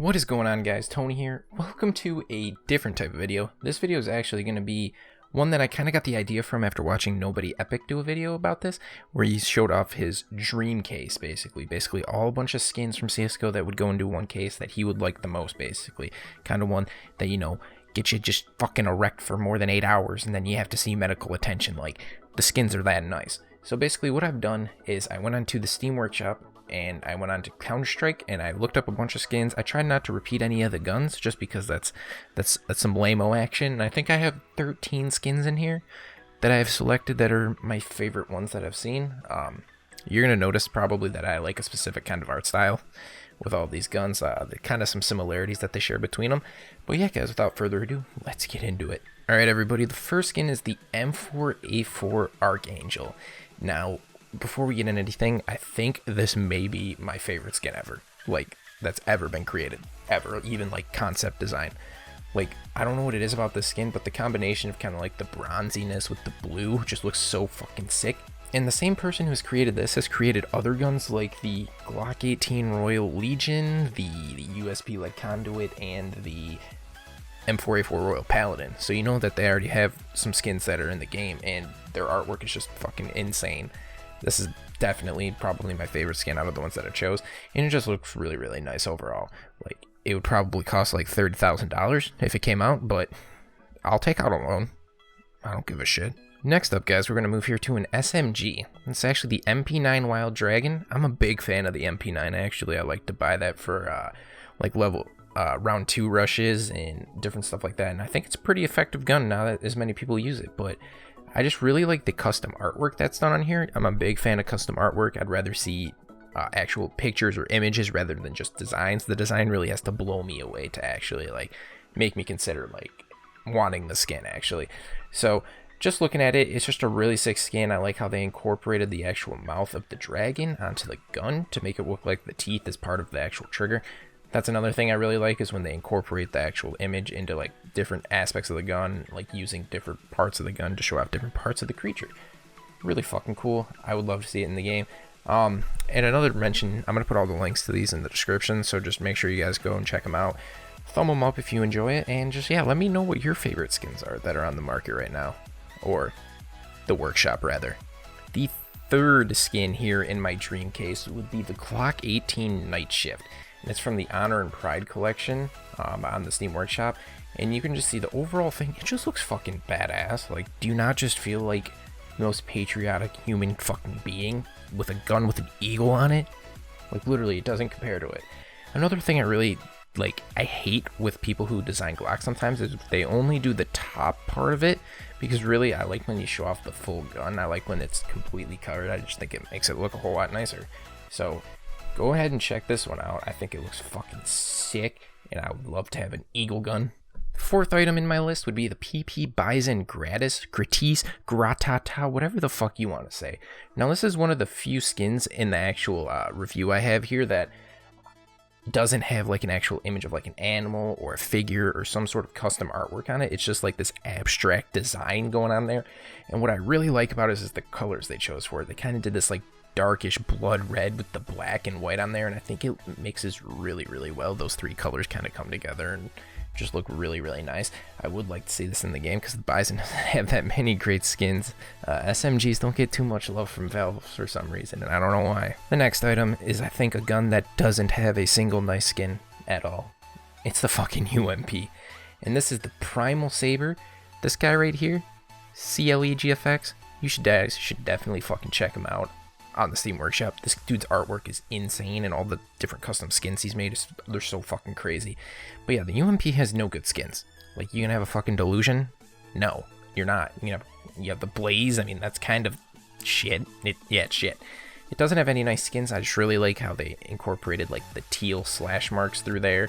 What is going on, guys? Tony here. Welcome to a different type of video. This video is actually going to be one that I kind of got the idea from after watching Nobody Epic do a video about this, where he showed off his dream case, basically all a bunch of skins from Csgo that would go into one case that he would like the most, basically. Kind of one that, you know, get you just fucking erect for more than 8 hours and then you have to see medical attention. Like, the skins are that nice. So basically what I've done is I went onto the Steam Workshop and I went on to Counter-Strike and I looked up a bunch of skins. I tried not to repeat any of the guns just because that's some lame-o action. And I think I have 13 skins in here that I have selected that are my favorite ones that I've seen. You're going to notice probably that I like a specific kind of art style with all these guns. The kind of some similarities that they share between them. But yeah, guys, without further ado, let's get into it. Alright, everybody, the first skin is the M4A4 Archangel. Now, before we get into anything, I think this may be my favorite skin ever. Like, that's ever been created. Ever. Even, like, concept design. Like, I don't know what it is about this skin, but the combination of kind of, like, the bronziness with the blue just looks so fucking sick. And the same person who's created this has created other guns like the Glock 18 Royal Legion, the USP Lead Conduit, and the M4A4 Royal Paladin. So you know that they already have some skins that are in the game, and their artwork is just fucking insane. This is definitely probably my favorite skin out of the ones that I chose, and it just looks really, really nice overall. Like, it would probably cost like $30,000 if it came out, but I'll take out a loan. I don't give a shit. Next up, guys, we're going to move here to an SMG. It's actually the MP9 Wild Dragon. I'm a big fan of the MP9, actually. I like to buy that for, like, round 2 rushes and different stuff like that, and I think it's a pretty effective gun now that as many people use it, but I just really like the custom artwork that's done on here. I'm a big fan of custom artwork. I'd rather see actual pictures or images rather than just designs. The design really has to blow me away to actually, like, make me consider, like, wanting the skin, actually. So just looking at it, it's just a really sick skin. I like how they incorporated the actual mouth of the dragon onto the gun to make it look like the teeth is part of the actual trigger. That's another thing I really like, is when they incorporate the actual image into, like, different aspects of the gun, like using different parts of the gun to show off different parts of the creature. Really fucking cool. I would love to see it in the game. And another mention, I'm going to put all the links to these in the description, so just make sure you guys go and check them out. Thumb them up if you enjoy it, and just, yeah, let me know what your favorite skins are that are on the market right now. Or the workshop, rather. The third skin here in my dream case would be the Glock 18 Night Shift. And it's from the Honor and Pride collection on the Steam Workshop. And you can just see the overall thing. It just looks fucking badass. Like, do you not just feel like the most patriotic human fucking being with a gun with an eagle on it? Like, literally, it doesn't compare to it. Another thing I really, like, I hate with people who design Glock sometimes is they only do the top part of it. Because really, I like when you show off the full gun. I like when it's completely covered. I just think it makes it look a whole lot nicer. So go ahead and check this one out. I think it looks fucking sick, and I would love to have an eagle gun. Fourth item in my list would be the PP Bison Gratis, Gratata, whatever the fuck you want to say. Now, this is one of the few skins in the actual review I have here that doesn't have like an actual image of like an animal or a figure or some sort of custom artwork on it. It's just like this abstract design going on there. And what I really like about it is the colors they chose for it. They kind of did this like darkish blood red with the black and white on there, and I think it mixes really, really well. Those three colors kind of come together and just look really, really nice. I would like to see this in the game because the Bison doesn't have that many great skins. SMGs don't get too much love from Valve for some reason, and I don't know why. The next item is, I think, a gun that doesn't have a single nice skin at all. It's the fucking UMP. And this is the Primal Saber. This guy right here, CLEGFX. You should definitely fucking check him out on the Steam Workshop. This dude's artwork is insane, and all the different custom skins he's made, they're so fucking crazy. But yeah, the UMP has no good skins. Like, you gonna have a fucking Delusion? No, you're not. You have the Blaze. I mean, that's kind of shit. It's shit. It doesn't have any nice skins. I just really like how they incorporated like the teal slash marks through there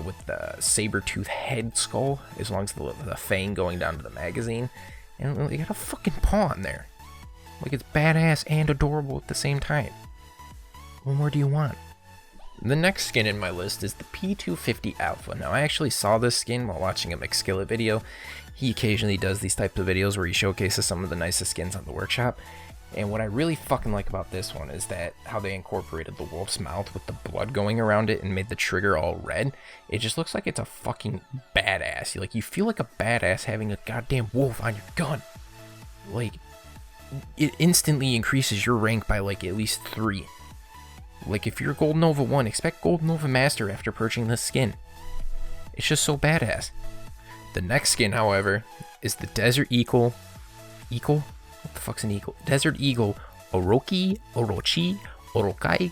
with the saber-tooth head skull, as long as the fang going down to the magazine. And you got a fucking paw on there. Like, it's badass and adorable at the same time. What more do you want? The next skin in my list is the P250 Alpha. Now, I actually saw this skin while watching a McSkillet video. He occasionally does these types of videos where he showcases some of the nicest skins on the workshop. And what I really fucking like about this one is that how they incorporated the wolf's mouth with the blood going around it and made the trigger all red. It just looks like it's a fucking badass. Like, you feel like a badass having a goddamn wolf on your gun. Like, it instantly increases your rank by like at least 3. Like, if you're Gold Nova 1, expect Gold Nova Master after purchasing this skin. It's just so badass. The next skin, however, is the Desert Eagle. Eagle? What the fuck's an eagle? Desert Eagle Orochi, Orokai,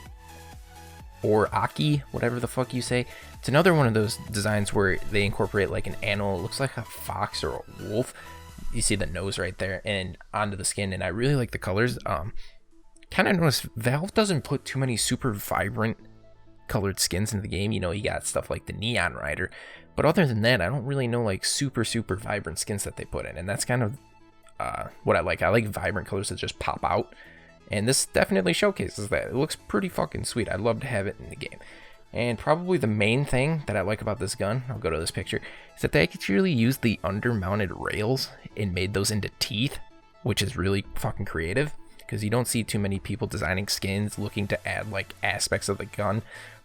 or Aki, whatever the fuck you say. It's another one of those designs where they incorporate like an animal. It looks like a fox or a wolf. You see the nose right there and onto the skin, and I really like the colors. Kind of noticed Valve doesn't put too many super vibrant colored skins in the game. You know, you got stuff like the Neon Rider, but other than that, I don't really know like super vibrant skins that they put in, and that's kind of what I like. I like vibrant colors that just pop out, and this definitely showcases that. It looks pretty fucking sweet. I'd love to have it in the game. And probably the main thing that I like about this gun, I'll go to this picture, is that they actually used the under-mounted rails and made those into teeth, which is really fucking creative, because you don't see too many people designing skins looking to add like aspects of the gun,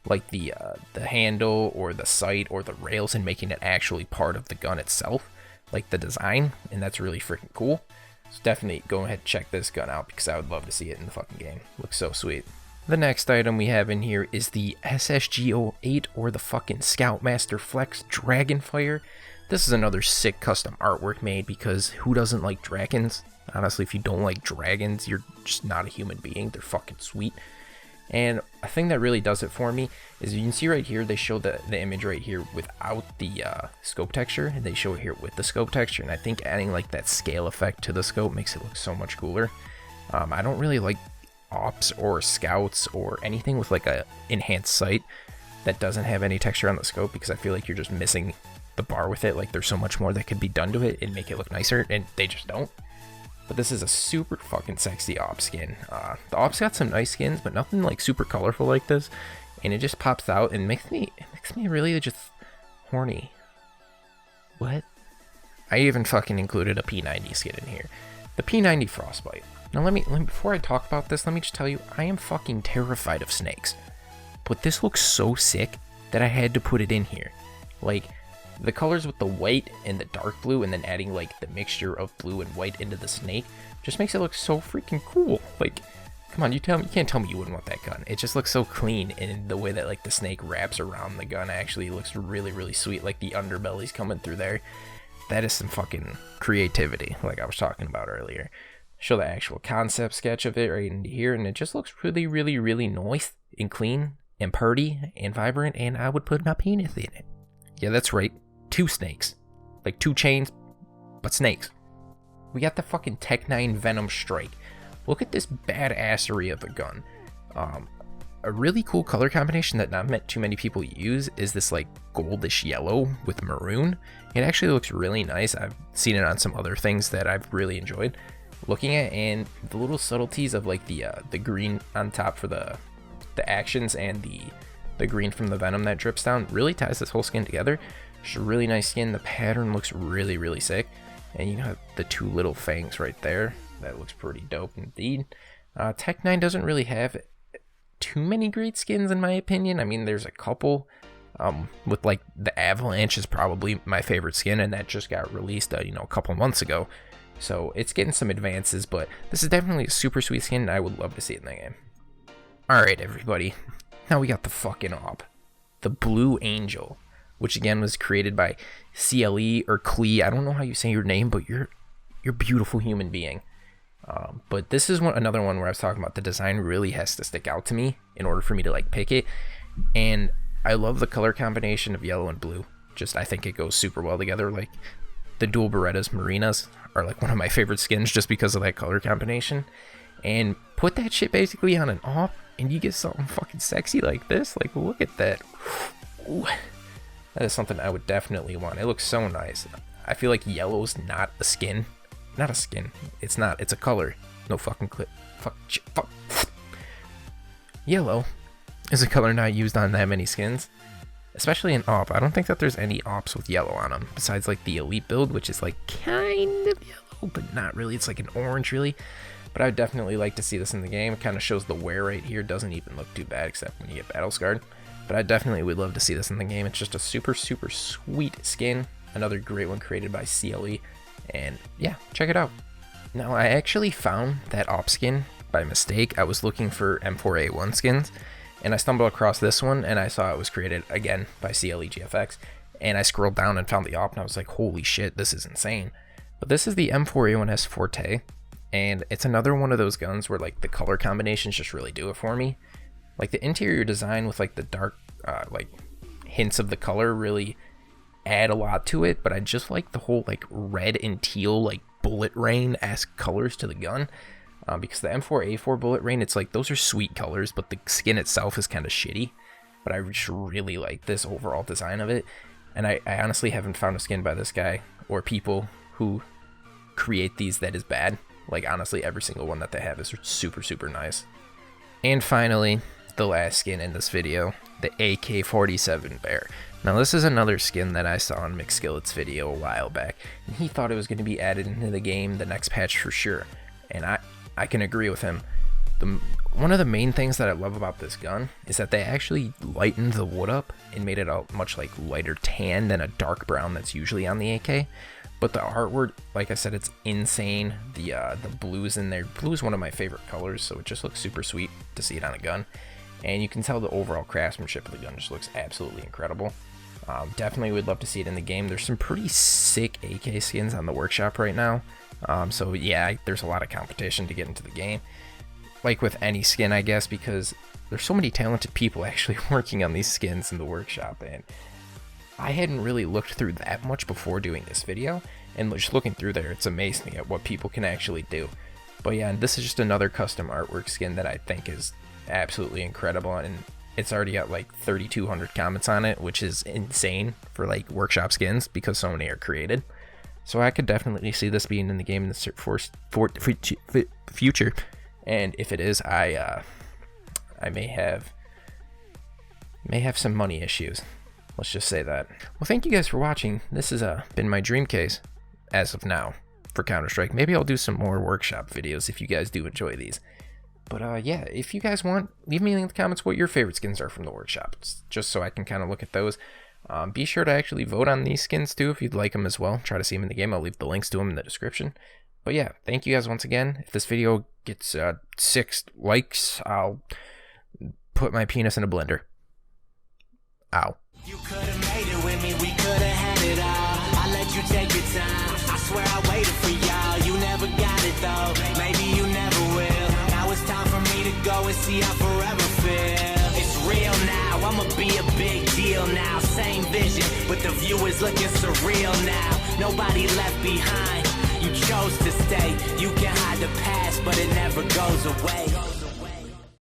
like the handle or the sight or the rails, and making it actually part of the gun itself, like the design, and that's really freaking cool. So definitely go ahead and check this gun out, because I would love to see it in the fucking game. Looks so sweet. The next item we have in here is the SSGO8, or the fucking Scoutmaster Flex Dragonfire. This is another sick custom artwork made, because who doesn't like dragons? Honestly, if you don't like dragons, you're just not a human being. They're fucking sweet. And a thing that really does it for me is, you can see right here, they show the image right here without the scope texture, and they show it here with the scope texture, and I think adding like that scale effect to the scope makes it look so much cooler. I don't really like ops or scouts or anything with like a enhanced sight that doesn't have any texture on the scope, because I feel like you're just missing the bar with it. Like, there's so much more that could be done to it and make it look nicer, and they just don't. But this is a super fucking sexy op skin. The op's got some nice skins, but nothing like super colorful like this, and it just pops out and makes me really just horny. What? I even fucking included a P90 skin in here, the P90 Frostbite. Now let me before I talk about this, let me just tell you, I am fucking terrified of snakes, but this looks so sick that I had to put it in here. Like, the colors with the white and the dark blue, and then adding like the mixture of blue and white into the snake, just makes it look so freaking cool. Like, come on, you can't tell me you wouldn't want that gun. It just looks so clean, and the way that like the snake wraps around the gun actually looks really sweet. Like, the underbelly's coming through there. That is some fucking creativity, like I was talking about earlier. Show the actual concept sketch of it right in here, and it just looks really nice and clean and pretty and vibrant, and I would put my penis in it. Yeah, that's right. 2 snakes. Like 2 chains, but snakes. We got the fucking Tech 9 Venom Strike. Look at this badassery of a gun. A really cool color combination that not too many people use is this like goldish yellow with maroon. It actually looks really nice. I've seen it on some other things that I've really enjoyed looking at, and the little subtleties of like the green on top for the actions, and the green from the venom that drips down really ties this whole skin together. It's a really nice skin. The pattern looks really sick, and you have the 2 little fangs right there. That looks pretty dope indeed. Tech 9 doesn't really have too many great skins in my opinion. I mean, there's a couple. With like the Avalanche is probably my favorite skin, and that just got released a couple months ago. So it's getting some advances, but this is definitely a super sweet skin, and I would love to see it in the game. Alright, everybody. Now we got the fucking op. The Blue Angel, which again was created by CLE or Clee. I don't know how you say your name, but you're a beautiful human being. But this is another one where I was talking about the design really has to stick out to me in order for me to like pick it. And I love the color combination of yellow and blue. Just, I think it goes super well together. Like, the dual Berettas Marinas are like one of my favorite skins just because of that color combination. And put that shit basically on an op, and you get something fucking sexy like this. Like, look at that. Ooh. That is something I would definitely want. It looks so nice. I feel like yellow's not a skin. Not a skin. It's not. It's a color. No fucking clip. Fuck. Yellow is a color not used on that many skins, especially in op. I don't think that there's any ops with yellow on them besides like the elite build, which is like kind of yellow but not really. It's like an orange really. but I'd definitely like to see this in the game. It kind of shows the wear right here. Doesn't even look too bad except when you get battle scarred. But I definitely would love to see this in the game. It's just a super sweet skin. Another great one created by CLE. And yeah, check it out. Now I actually found that op skin by mistake. I was looking for M4A1 skins and I stumbled across this one and I saw it was created again by CLE GFX. And I scrolled down and found the op and I was like, holy shit, this is insane. But this is the M4A1S Forte. And it's another one of those guns where like the color combinations just really do it for me. Like the interior design with like the dark like hints of the color really add a lot to it, but I just like the whole like red and teal like bullet rain-esque colors to the gun. Because the M4A4 bullet rain, it's like those are sweet colors, but the skin itself is kind of shitty. But I just really like this overall design of it. And I honestly haven't found a skin by this guy or people who create these that is bad. Like honestly, every single one that they have is super nice. And finally, the last skin in this video, the AK-47 Bear. Now this is another skin that I saw on McSkillet's video a while back, and he thought it was going to be added into the game the next patch for sure, and I can agree with him. One of the main things that I love about this gun is that they actually lightened the wood up and made it a much like lighter tan than a dark brown that's usually on the AK. But the artwork, like I said, it's insane. The blues in there, blue is one of my favorite colors, so it just looks super sweet to see it on a gun. And you can tell the overall craftsmanship of the gun just looks absolutely incredible. Definitely would love to see it in the game. There's some pretty sick AK skins on the workshop right now. So yeah, there's a lot of competition to get into the game. Like with any skin, I guess, because there's so many talented people actually working on these skins in the workshop. And I hadn't really looked through that much before doing this video. And just looking through there, it's amazing at what people can actually do. But yeah, this is just another custom artwork skin that I think is absolutely incredible, and it's already got like 3,200 comments on it, which is insane for like workshop skins because so many are created. So I could definitely see this being in the game in the future, and if it is, I may have some money issues. Let's just say that. Well, thank you guys for watching. This has been my dream case as of now for Counter-Strike. Maybe I'll do some more workshop videos if you guys do enjoy these. But yeah, if you guys want, leave me in the comments what your favorite skins are from the workshop, just so I can kind of look at those. Be sure to actually vote on these skins too if you'd like them as well. Try to see them in the game. I'll leave the links to them in the description. But yeah, thank you guys once again. If this video gets 6 likes, I'll put my penis in a blender. Ow. You could have made it with me, we could have had it all. I let you take your time, I swear I waited for y'all. You never got it though, maybe you never will. Now it's time for me to go and see how forever feel. It's real now, I'ma be a big deal now. Same vision, but the view is looking surreal now. Nobody left behind, you chose to stay. You can hide the past, but it never goes away.